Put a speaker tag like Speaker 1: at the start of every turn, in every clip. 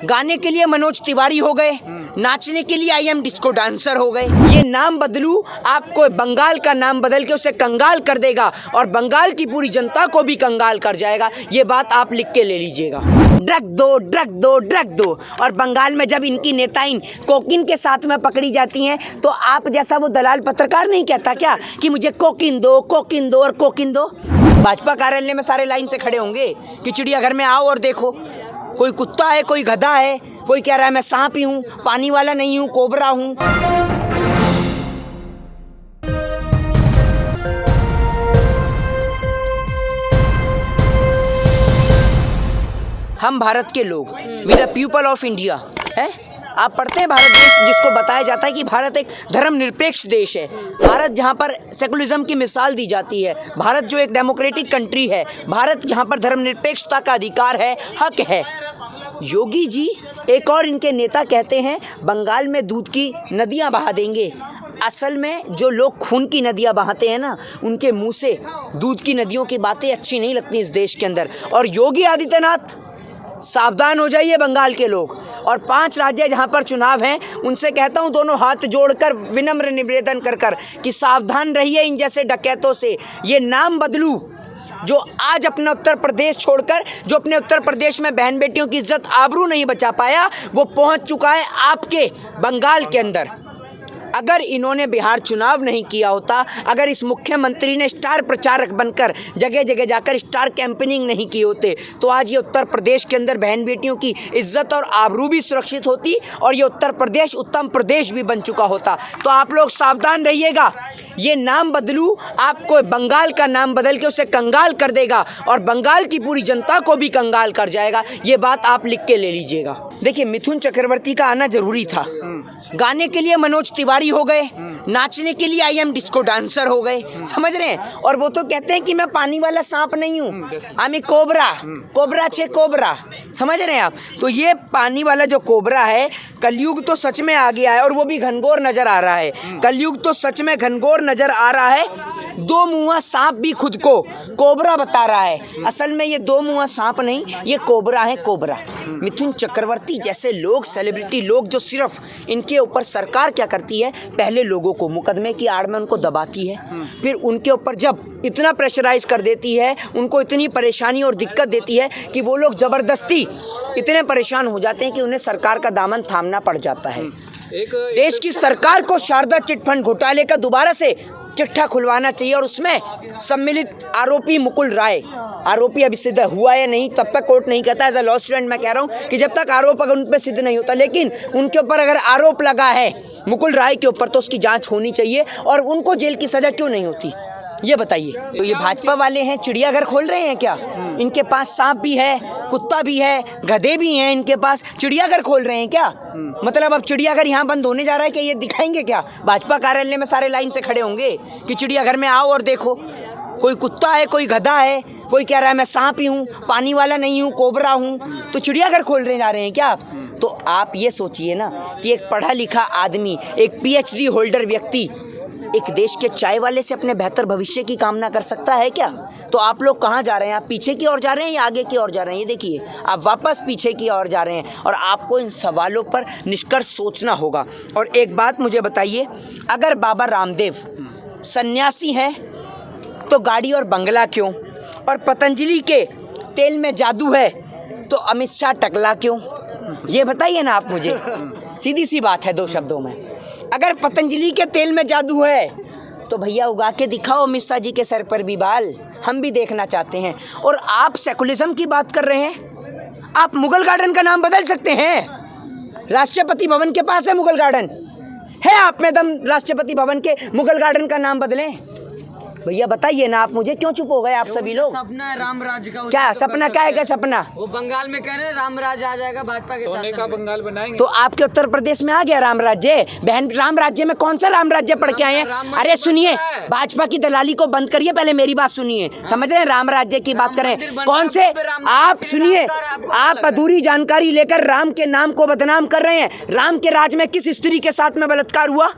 Speaker 1: गाने के लिए मनोज तिवारी हो गए, नाचने के लिए आई एम डिस्को डांसर हो गए। ये नाम बदलू आपको बंगाल का नाम बदल के उसे कंगाल कर देगा और बंगाल की पूरी जनता को भी कंगाल कर जाएगा। ये बात आप लिख के ले लीजिएगा। ड्रग दो, ड्रग दो, ड्रग दो। और बंगाल में जब इनकी नेताइन कोकीन के साथ में पकड़ी जाती हैं तो आप जैसा वो दलाल पत्रकार नहीं कहता क्या कि मुझे कोकीन दो, कोकीन दो और कोकीन दो। भाजपा कार्यालय में सारे लाइन से खड़े होंगे कि चिड़ियाघर में आओ और देखो, कोई कुत्ता है, कोई गधा है, कोई कह रहा है मैं सांप ही हूँ, पानी वाला नहीं हूँ, कोबरा हूँ। हम भारत के लोग, we the people of India है। आप पढ़ते हैं भारत देश, जिसको बताया जाता है कि भारत एक धर्मनिरपेक्ष देश है। भारत जहाँ पर सेकुलरिज्म की मिसाल दी जाती है, भारत जो एक डेमोक्रेटिक कंट्री है, भारत जहाँ पर धर्मनिरपेक्षता का अधिकार है, हक है। योगी जी एक और इनके नेता कहते हैं बंगाल में दूध की नदियाँ बहा देंगे। असल में जो लोग खून की नदियाँ बहाते हैं ना, उनके मुंह से दूध की नदियों की बातें अच्छी नहीं लगती इस देश के अंदर। और योगी आदित्यनाथ सावधान हो जाइए बंगाल के लोग। और 5 राज्य जहां पर चुनाव हैं, उनसे कहता हूं दोनों हाथ जोड़कर विनम्र निवेदन कर कि सावधान रहिए इन जैसे डकैतों से। ये नाम बदलू जो आज अपना उत्तर प्रदेश छोड़कर, जो अपने उत्तर प्रदेश में बहन बेटियों की इज्जत आबरू नहीं बचा पाया, वो पहुंच चुका है आपके बंगाल के अंदर। अगर इन्होंने बिहार चुनाव नहीं किया होता, अगर इस मुख्यमंत्री ने स्टार प्रचारक बनकर जगह जगह जाकर स्टार कैंपेनिंग नहीं की होते, तो आज ये उत्तर प्रदेश के अंदर बहन बेटियों की इज्जत और आबरू भी सुरक्षित होती और ये उत्तर प्रदेश उत्तम प्रदेश भी बन चुका होता। तो आप लोग सावधान रहिएगा। ये नाम बदलू आपको बंगाल का नाम बदल के उसे कंगाल कर देगा और बंगाल की पूरी जनता को भी कंगाल कर जाएगा। ये बात आप लिख के ले लीजिएगा। देखिए, मिथुन चक्रवर्ती का आना जरूरी था। गाने के लिए मनोज तिवारी हो गए, नाचने के लिए आई एम डिस्को डांसर हो गए, समझ रहे हैं। और वो तो कहते हैं कि मैं पानी वाला सांप नहीं हूँ, आई कोबरा, कोबरा छे कोबरा, समझ रहे हैं आप। तो ये पानी वाला जो कोबरा है, कलयुग तो सच में आ गया है और वो भी घनघोर नजर आ रहा है। कलयुग तो सच में घनघोर नजर आ रहा है। 2 मुँहा सांप भी खुद को कोबरा बता रहा है। असल में ये 2 मुँहा सांप नहीं, ये कोबरा है, कोबरा। मिथुन चक्रवर्ती जैसे लोग, सेलिब्रिटी लोग, जो सिर्फ इनके ऊपर सरकार क्या करती है, पहले लोगों को मुकदमे की आड़ में उनको दबाती है, फिर उनके ऊपर जब इतना प्रेशराइज कर देती है, उनको इतनी परेशानी और दिक्कत देती है कि वो लोग ज़बरदस्ती इतने परेशान हो जाते हैं कि उन्हें सरकार का दामन थामना पड़ जाता है। देश की सरकार को शारदा चिटफंड घोटाले का दोबारा से चिट्ठा खुलवाना चाहिए और उसमें सम्मिलित आरोपी मुकुल राय, आरोपी अभी सिद्ध हुआ है नहीं, तब तक कोर्ट नहीं कहता। एज अ लॉ स्टूडेंट मैं कह रहा हूँ कि जब तक आरोप अगर उन पर सिद्ध नहीं होता, लेकिन उनके ऊपर अगर आरोप लगा है मुकुल राय के ऊपर, तो उसकी जांच होनी चाहिए। और उनको जेल की सजा क्यों नहीं होती, ये बताइए। तो ये भाजपा वाले हैं, चिड़ियाघर खोल रहे हैं क्या? इनके पास सांप भी है, कुत्ता भी है, गधे भी हैं इनके पास, चिड़ियाघर खोल रहे हैं क्या? मतलब अब चिड़ियाघर यहाँ बंद होने जा रहा है क्या? ये दिखाएंगे क्या? भाजपा कार्यालय में सारे लाइन से खड़े होंगे कि चिड़ियाघर में आओ और देखो, कोई कुत्ता है, कोई गधा है, कोई कह रहा है मैं सांप ही हूँ, पानी वाला नहीं हूँ, कोबरा हूँ। तो चिड़ियाघर खोलने जा रहे हैं क्या आप? तो आप ये सोचिए ना कि एक पढ़ा लिखा आदमी, एक PhD होल्डर व्यक्ति एक देश के चाय वाले से अपने बेहतर भविष्य की कामना कर सकता है क्या? तो आप लोग कहाँ जा रहे हैं? आप पीछे की ओर जा रहे हैं या आगे की ओर जा रहे हैं? ये देखिए, आप वापस पीछे की ओर जा रहे हैं और आपको इन सवालों पर निष्कर्ष सोचना होगा। और एक बात मुझे बताइए, अगर बाबा रामदेव सन्यासी हैं तो गाड़ी और बंगला क्यों? और पतंजलि के तेल में जादू है तो अमित शाह टकला क्यों? ये बताइए ना आप मुझे। सीधी सी बात है 2 शब्दों में। अगर पतंजलि के तेल में जादू है तो भैया उगा के दिखाओ अमित शाह जी के सर पर भी बाल, हम भी देखना चाहते हैं। और आप सेकुलरिज्म की बात कर रहे हैं, आप मुगल गार्डन का नाम बदल सकते हैं। राष्ट्रपति भवन के पास है मुगल गार्डन, है आप में दम राष्ट्रपति भवन के मुगल गार्डन का नाम बदलें? भैया बताइए ना आप मुझे, क्यों चुप हो गए आप सभी लोग?
Speaker 2: सपना है राम राज्य का।
Speaker 1: क्या सपना? क्या है क्या सपना?
Speaker 2: वो बंगाल में कह रहे हैं राम राज्य आ जाएगा, भाजपा के
Speaker 3: सोने का बंगाल बनाएंगे।
Speaker 1: तो आपके उत्तर प्रदेश में आ गया राम राज्य। बहन, राम राज्य में कौन सा राम राज्य पढ़ के आए हैं? अरे सुनिए, भाजपा की दलाली को बंद करिए, पहले मेरी बात सुनिए। समझ रहे हैं? राम राज्य की बात करें, कौन से? आप सुनिए, आप अधूरी जानकारी लेकर राम के नाम को बदनाम कर रहे हैं। राम के राज में किस स्त्री के साथ में बलात्कार हुआ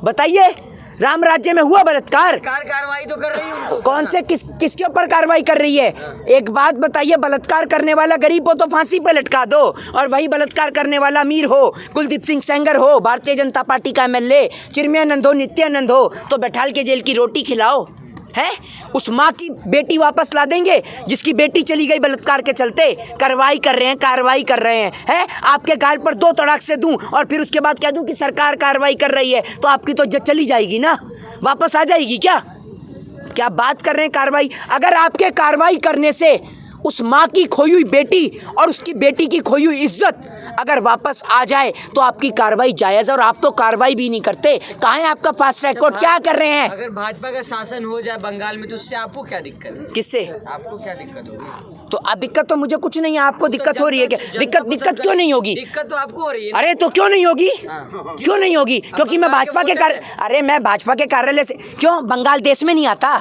Speaker 1: बताइए? राम राज्य में हुआ बलात्कार?
Speaker 2: कार्रवाई तो कर रही है उनको।
Speaker 1: कौन से किसके ऊपर कार्रवाई कर रही है? एक बात बताइए, बलात्कार करने वाला गरीब हो तो फांसी पे लटका दो, और वही बलात्कार करने वाला अमीर हो, कुलदीप सिंह सेंगर हो, भारतीय जनता पार्टी का एमएलए, चिन्मयानंद हो, नित्यानंद हो, तो बैठाल के जेल की रोटी खिलाओ। है उस माँ की बेटी वापस ला देंगे जिसकी बेटी चली गई बलात्कार के चलते? कार्रवाई कर रहे हैं है? आपके गाल पर 2 तड़ाक से दूं और फिर उसके बाद कह दूं कि सरकार कार्रवाई कर रही है, तो आपकी तो इज्जत चली जाएगी ना, वापस आ जाएगी क्या बात कर रहे हैं कार्रवाई? अगर आपके कार्रवाई करने से उस माँ की खोई हुई बेटी और उसकी बेटी की खोई हुई इज्जत अगर वापस आ जाए तो आपकी कार्रवाई जायज़ है, और आप तो कार्रवाई भी नहीं करते। कहाँ है आपका फास्ट ट्रैक कोर्ट? क्या कर रहे हैं?
Speaker 2: अगर भाजपा का शासन हो जाए बंगाल में तो उससे आपको क्या दिक्कत है?
Speaker 1: किससे?
Speaker 2: आपको क्या दिक्कत होगी?
Speaker 1: तो दिक्कत तो मुझे कुछ नहीं है, आपको दिक्कत हो रही है क्या? दिक्कत क्यों नहीं होगी?
Speaker 2: दिक्कत तो आपको हो रही है।
Speaker 1: अरे तो क्यों नहीं होगी? क्यों नहीं होगी? क्योंकि मैं भाजपा के मैं भाजपा के कार्यालय से क्यों? बंगाल देश में नहीं आता,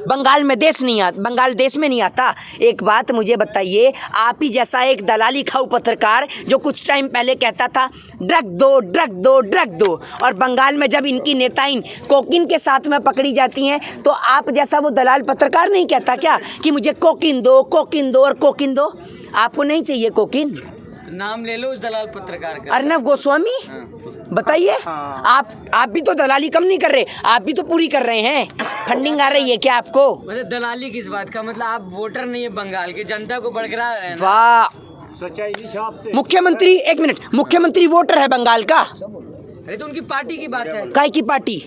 Speaker 1: बंगाल देश में नहीं आता। एक बात मुझे बताइए, आप ही जैसा एक दलाली खाऊ पत्रकार जो कुछ टाइम पहले कहता था ड्रग दो, और बंगाल में जब इनकी नेताइन कोकीन के साथ में पकड़ी जाती हैं तो आप जैसा वो दलाल पत्रकार नहीं कहता क्या कि मुझे कोकीन दो और कोकीन दो? आपको नहीं चाहिए कोकीन?
Speaker 2: नाम ले लो उस दलाल पत्रकार का,
Speaker 1: अर्नब गोस्वामी। बताइए, आप भी तो दलाली कम नहीं कर रहे, आप भी तो पूरी कर रहे हैं। फंडिंग आ रही है क्या आपको?
Speaker 2: मतलब दलाली किस बात का? मतलब आप वोटर नहीं है बंगाल के, जनता को भड़का रहे हैं।
Speaker 1: वाह, मुख्यमंत्री, एक मिनट, मुख्यमंत्री वोटर है बंगाल का?
Speaker 2: अरे तो उनकी पार्टी की बात है।
Speaker 1: काय की पार्टी?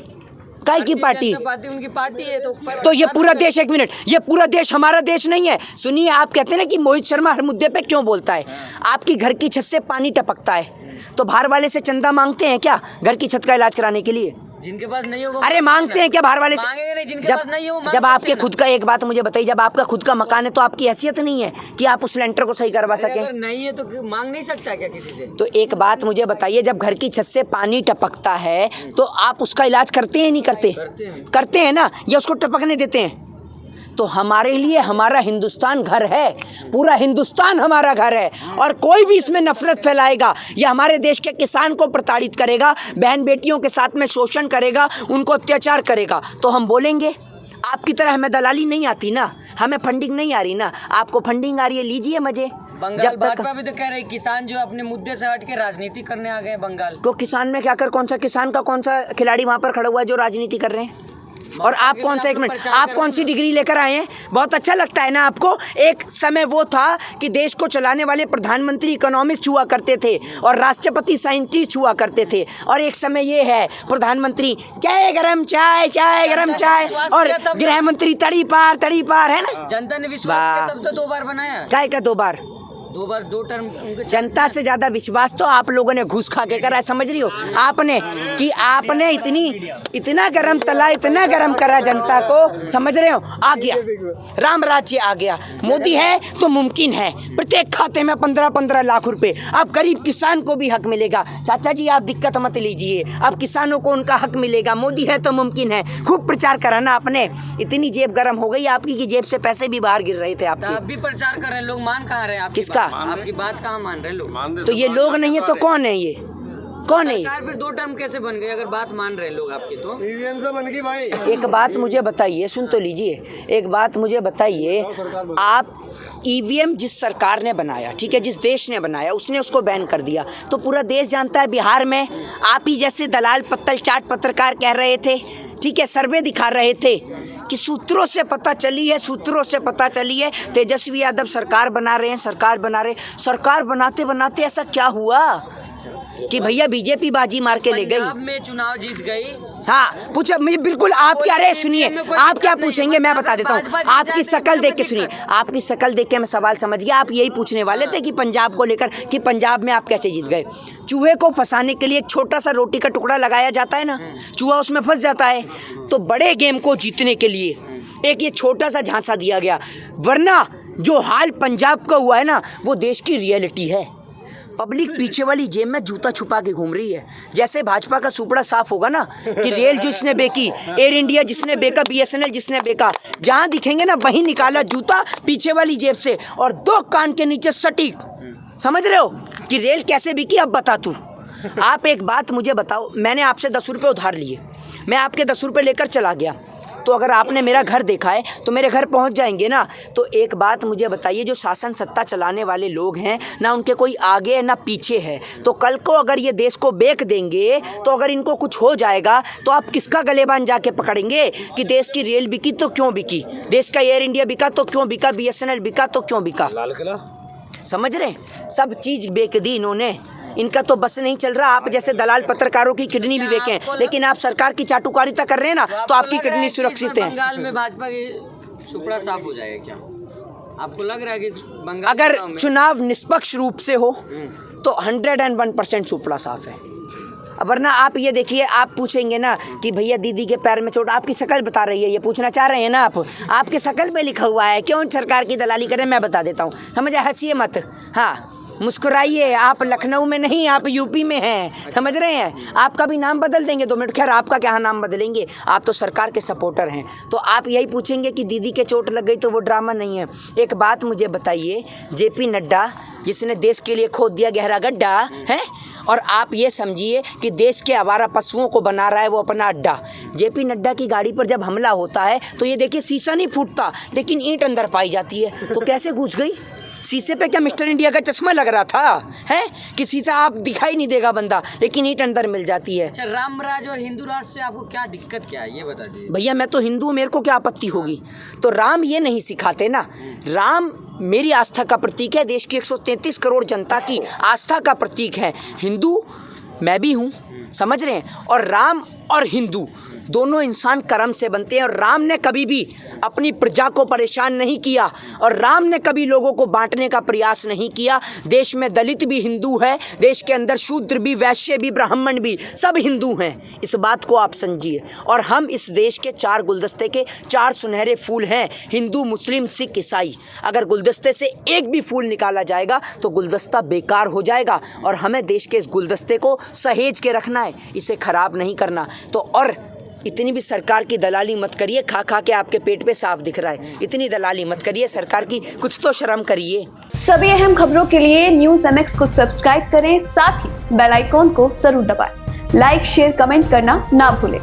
Speaker 2: उनकी पार्टी है
Speaker 1: तो ये पूरा देश, एक मिनट, ये पूरा देश हमारा देश नहीं है? सुनिए, आप कहते हैं ना कि मोहित शर्मा हर मुद्दे पे क्यों बोलता है? आपकी घर की छत से पानी टपकता है तो बाहर वाले से चंदा मांगते हैं क्या घर की छत का इलाज कराने के लिए?
Speaker 2: जिनके पास नहीं होगा
Speaker 1: अरे मांगते हैं क्या बाहर वाले से?
Speaker 2: नहीं, जिनके पास नहीं है
Speaker 1: जब आपके खुद का, एक बात मुझे बताइए, जब आपका खुद का मकान है तो आपकी हैसियत नहीं है कि आप उस लेंटर को सही करवा सके?
Speaker 2: अगर नहीं है तो मांग नहीं सकता क्या किसी से?
Speaker 1: तो एक बात मुझे बताइए, जब घर की छत से पानी टपकता है तो आप उसका इलाज करते हैं नहीं करते? करते हैं ना, या उसको टपकने देते हैं? तो हमारे लिए हमारा हिंदुस्तान घर है, पूरा हिंदुस्तान हमारा घर है, और कोई भी इसमें नफरत फैलाएगा या हमारे देश के किसान को प्रताड़ित करेगा, बहन बेटियों के साथ में शोषण करेगा, उनको अत्याचार करेगा, तो हम बोलेंगे। आपकी तरह हमें दलाली नहीं आती ना, हमें फंडिंग नहीं आ रही ना, आपको फंडिंग आ रही है, लीजिए मजे।
Speaker 2: बंगाल भाजपा भी तो कह रही किसान जो अपने मुद्दे से हट के राजनीति करने आ गए बंगाल।
Speaker 1: तो किसान में क्या कर, कौन सा किसान का कौन सा खिलाड़ी वहाँ पर खड़ा हुआ है जो राजनीति कर रहे हैं? और आप कौन सा, एक मिनट, आप कौन सी डिग्री लेकर आए हैं? बहुत अच्छा लगता है ना आपको? एक समय वो था कि देश को चलाने वाले प्रधानमंत्री इकोनॉमिस्ट हुआ करते थे और राष्ट्रपति साइंटिस्ट हुआ करते थे, और एक समय ये है प्रधानमंत्री चाय गरम चाय और गृह मंत्री तड़ी पार है ना?
Speaker 2: जनता ने विश्वास किया तब तो 2 बार बनाया।
Speaker 1: चाय का 2 बार,
Speaker 2: 2 टर्म।
Speaker 1: जनता से ज्यादा विश्वास तो आप लोगों ने घूस खा के करा है, समझ रही हो? आपने इतना गरम तला, इतना गरम करा जनता को, समझ रहे हो? आ गया राम राज्य, आ गया मोदी है तो मुमकिन है, प्रत्येक खाते में 15-15 लाख रुपए। अब गरीब किसान को भी हक मिलेगा। चाचा जी आप दिक्कत मत लीजिए, अब किसानों को उनका हक मिलेगा, मोदी है तो मुमकिन है। खूब प्रचार करा ना आपने, इतनी जेब गरम हो गई आपकी कि जेब से पैसे भी बाहर गिर रहे थे आपके।
Speaker 2: आप भी प्रचार कर रहे हैं, लोग मान कहाँ रहे हैं?
Speaker 1: किसका?
Speaker 2: आपकी बात कहाँ मान रहे लोग?
Speaker 1: तो ये लोग नहीं है तो कौन है? ये कौन है?
Speaker 2: सरकार फिर 2 टर्म कैसे बन गई अगर बात मान रहे लोग आपकी? तो
Speaker 3: ईवीएम से बन गई भाई।
Speaker 1: एक बात मुझे बताइए, सुन तो लीजिए, एक बात मुझे बताइए, आप ईवीएम जिस सरकार ने बनाया, ठीक है, जिस देश ने बनाया, उसने उसको बैन कर दिया, तो पूरा देश जानता है बिहार में आप ही जैसे दलाल पत्तल चाट पत्रकार कह रहे थे, ठीक है, सर्वे दिखा रहे थे कि सूत्रों से पता चली है तेजस्वी यादव सरकार बना रहे हैं, सरकार बनाते बनाते ऐसा क्या हुआ कि भैया बीजेपी बाजी मार के ले गई?
Speaker 2: पंजाब में चुनाव जीत गई।
Speaker 1: हाँ पूछो मुझे, बिल्कुल आप क्या रहे, सुनिए आप क्या पूछेंगे मैं बता देता हूँ। आपकी शक्ल देख के सुनिए, आपकी शक्ल देख के मैं सवाल समझ गया। आप यही पूछने वाले थे कि पंजाब को लेकर, कि पंजाब में आप कैसे जीत गए। चूहे को फंसाने के लिए एक छोटा सा रोटी का टुकड़ा लगाया जाता है ना, चूहा उसमें फंस जाता है। तो बड़े गेम को जीतने के लिए एक ये छोटा सा झांसा दिया गया, वरना जो हाल पंजाब का हुआ है ना, वो देश की रियलिटी है। पब्लिक पीछे वाली जेब में जूता छुपा के घूम रही है। जैसे भाजपा का सुपड़ा साफ होगा ना कि रेल जिसने बेची, एयर इंडिया जिसने बेचा, BSNL जिसने बेचा, जहां दिखेंगे ना वहीं निकाला जूता पीछे वाली जेब से और 2 कान के नीचे सटीक। समझ रहे हो कि रेल कैसे बिकी? अब बता तू, आप एक बात मुझे बताओ, मैंने आपसे 10 रुपये उधार लिए, मैं आपके 10 रुपये लेकर चला गया, तो अगर आपने मेरा घर देखा है तो मेरे घर पहुंच जाएंगे ना। तो एक बात मुझे बताइए, जो शासन सत्ता चलाने वाले लोग हैं ना, उनके कोई आगे है ना पीछे है। तो कल को अगर ये देश को बेच देंगे, तो अगर इनको कुछ हो जाएगा तो आप किसका गलेबान जाके पकड़ेंगे कि देश की रेल बिकी तो क्यों बिकी, देश का एयर इंडिया बिका तो क्यों बिका, BSNL बिका तो क्यों बिका।
Speaker 3: लाल किला
Speaker 1: समझ रहे, सब चीज़ बेच दी इन्होंने, इनका तो बस नहीं चल रहा। आप जैसे दलाल पत्रकारों की किडनी भी बेचें, लेकिन आप सरकार की चाटुकारिता कर रहे हैं ना, तो आपकी किडनी सुरक्षित है।
Speaker 2: बंगाल में भाजपा की सुपड़ा साफ हो जाएगा क्या? आपको लग रहा है कि बंगाल
Speaker 1: अगर चुनाव निष्पक्ष रूप से हो तो 101% सुपड़ा साफ है। अब वरना आप ये देखिए, आप पूछेंगे ना कि भैया दीदी के पैर में चोट, आपकी शक्ल बता रही है, ये पूछना चाह रहे हैं ना आप, आपके शक्ल पे लिखा हुआ है, क्यों सरकार की दलाली करें, मैं बता देता हूँ, समझे, हंसिए मत, हाँ मुस्कुराइए। आप लखनऊ में नहीं, आप यूपी में हैं, समझ रहे हैं। आपका भी नाम बदल देंगे 2 मिनट, खैर आपका क्या नाम बदलेंगे, आप तो सरकार के सपोर्टर हैं। तो आप यही पूछेंगे कि दीदी के चोट लग गई तो वो ड्रामा नहीं है। एक बात मुझे बताइए, JP नड्डा जिसने देश के लिए खोद दिया गहरा गड्ढा है, और आप ये समझिए कि देश के आवारा पशुओं को बना रहा है वो अपना अड्डा। JP नड्डा की गाड़ी पर जब हमला होता है तो ये देखिए शीशा नहीं फूटता, लेकिन ईंट अंदर पाई जाती है। तो कैसे घुस गई? शीशे पे क्या मिस्टर इंडिया का चश्मा लग रहा था है कि शीशा आप दिखाई नहीं देगा बंदा, लेकिन ईंट अंदर मिल जाती है।
Speaker 2: अच्छा, राम राज और हिंदू राज से आपको क्या दिक्कत क्या है, ये बता दीजिए।
Speaker 1: भैया मैं तो हिंदू हूँ, मेरे को क्या आपत्ति होगी। तो राम ये नहीं सिखाते ना, राम मेरी आस्था का प्रतीक है, देश की 133 करोड़ जनता की आस्था का प्रतीक है। हिंदू मैं भी हूँ, समझ रहे हैं, और राम और हिंदू दोनों इंसान कर्म से बनते हैं। और राम ने कभी भी अपनी प्रजा को परेशान नहीं किया, और राम ने कभी लोगों को बांटने का प्रयास नहीं किया। देश में दलित भी हिंदू है, देश के अंदर शूद्र भी, वैश्य भी, ब्राह्मण भी, सब हिंदू हैं। इस बात को आप समझिए। और हम इस देश के 4 गुलदस्ते के 4 सुनहरे फूल हैं, हिंदू, मुस्लिम, सिख, ईसाई। अगर गुलदस्ते से एक भी फूल निकाला जाएगा तो गुलदस्ता बेकार हो जाएगा, और हमें देश के इस गुलदस्ते को सहेज के रखना है, इसे खराब नहीं करना। तो और इतनी भी सरकार की दलाली मत करिए, खा खा के आपके पेट पे साफ दिख रहा है, इतनी दलाली मत करिए, सरकार की कुछ तो शर्म करिए।
Speaker 4: सभी अहम खबरों के लिए न्यूज़ MX को सब्सक्राइब करें, साथ ही बेल आइकॉन को जरूर दबाएं। लाइक, शेयर, कमेंट करना ना भूलें।